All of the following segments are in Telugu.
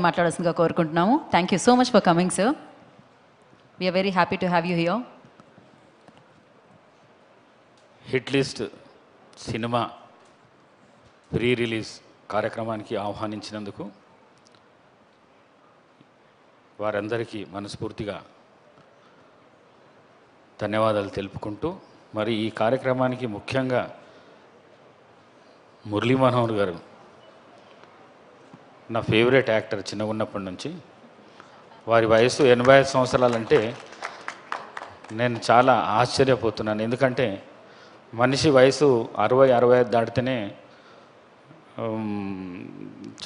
మాట్లాడాల్సిందిగా కోరుకుంటున్నాము. Thank you so much for coming sir. We are very happy to have you here. Hit List cinema pre release కార్యక్రమానికి ఆహ్వానించినందుకు వారందరికీ మనస్ఫూర్తిగా ధన్యవాదాలు తెలుపుకుంటూ, మరి ఈ కార్యక్రమానికి ముఖ్యంగా మురళీ మనోహర్ గారు నా ఫేవరెట్ యాక్టర్ చిన్నగా ఉన్నప్పటి నుంచి. వారి వయసు 85 సంవత్సరాలంటే నేను చాలా ఆశ్చర్యపోతున్నాను. ఎందుకంటే మనిషి వయసు 60-65 దాటితేనే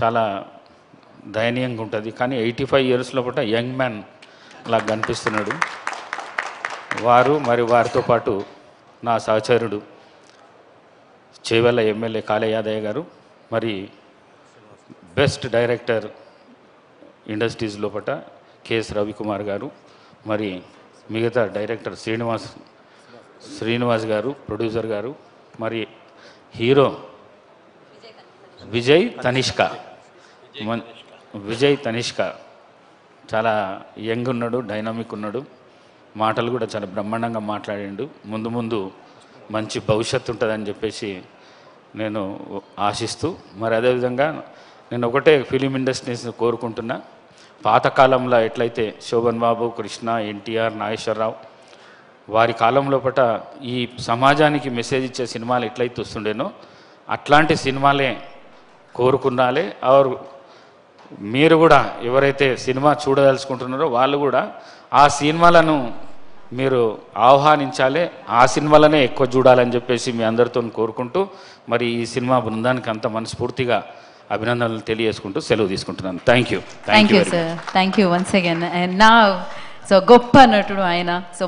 చాలా దయనీయంగా ఉంటుంది. కానీ 85 ఇయర్స్ లోపల యంగ్ మ్యాన్ లాగా కనిపిస్తున్నాడు. మరి వారితో పాటు నా సహచరుడు చేవెళ్ళ ఎమ్మెల్యే కాళే యాదయ్య గారు, మరి బెస్ట్ డైరెక్టర్ ఇండస్ట్రీస్ లోపల కెఎస్ రవికుమార్ గారు, మరి మిగతా డైరెక్టర్ శ్రీనివాస్ గారు, ప్రొడ్యూసర్ గారు, మరి హీరో విజయ్ తనిష్క చాలా యంగ్ ఉన్నాడు, డైనామిక్ ఉన్నాడు, మాటలు కూడా చాలా బ్రహ్మాండంగా మాట్లాడిండు. ముందు మంచి భవిష్యత్తు ఉంటుందని చెప్పేసి నేను ఆశిస్తూ, మరి అదేవిధంగా నేను ఒకటే ఫిలిం ఇండస్ట్రీస్ని కోరుకుంటున్నా. పాతకాలంలో ఎట్లయితే శోభన్ బాబు, కృష్ణ, ఎన్టీఆర్, నాగేశ్వరరావు వారి కాలంలో ఈ సమాజానికి మెసేజ్ ఇచ్చే సినిమాలు ఎట్లయితే వస్తుండేనో అట్లాంటి సినిమాలే కోరుకున్నాలే. మీరు కూడా ఎవరైతే సినిమా చూడదలుచుకుంటున్నారో వాళ్ళు కూడా ఆ సినిమాలను మీరు ఆహ్వానించాలి, ఆ సినిమాలనే ఎక్కువ చూడాలని చెప్పేసి మీ అందరితో కోరుకుంటూ, మరి ఈ సినిమా బృందానికి అంత మనస్ఫూర్తిగా అభినందనలు తెలియజేసుకుంటూ సెలవు తీసుకుంటున్నాను. Thank you sir. Thank you once again. And నా సో గొప్ప నటుడు ఆయన. సో